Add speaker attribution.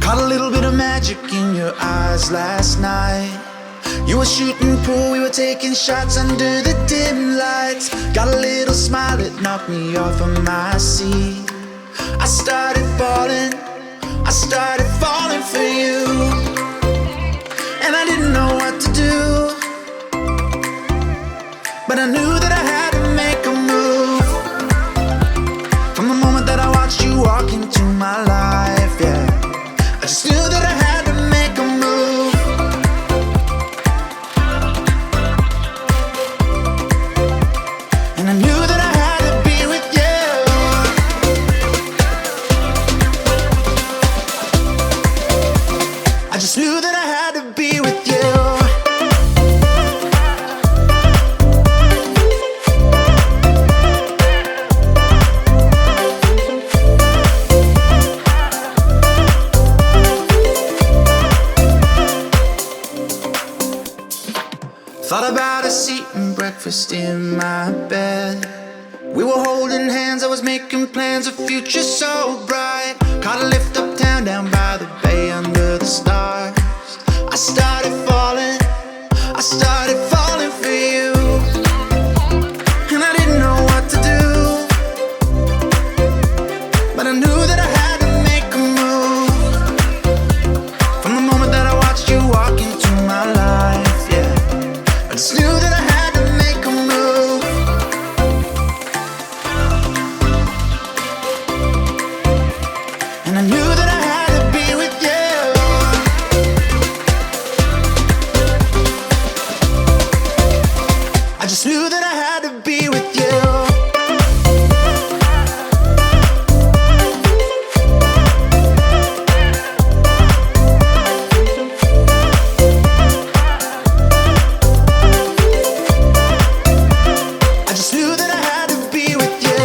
Speaker 1: Caught a little bit of magic in your eyes last night. You were shooting pool, we were taking shots under the dim lights. Got a little smile that knocked me off of my seat. I started falling for you. And I didn't know what to do, but I knew that I had to make a move. From the moment that I watched you walk into my life, yeah, I just knew that I had to make a move. And I knew that I had to be with you. I just knew that I had to be with you. Thought about us eating breakfast in my bed. We were holding hands, I was making plans, a future so bright. Caught a lift uptown, down by the bay under the stars. I started falling for you. And I didn't know what to do, but I knew that I had to make a move. From the moment that I watched you walk into my life, yeah, I just knew that I had to make a move. And I knew that I had to be with you. I just knew that I had to be with you. I just knew that I had to be with you.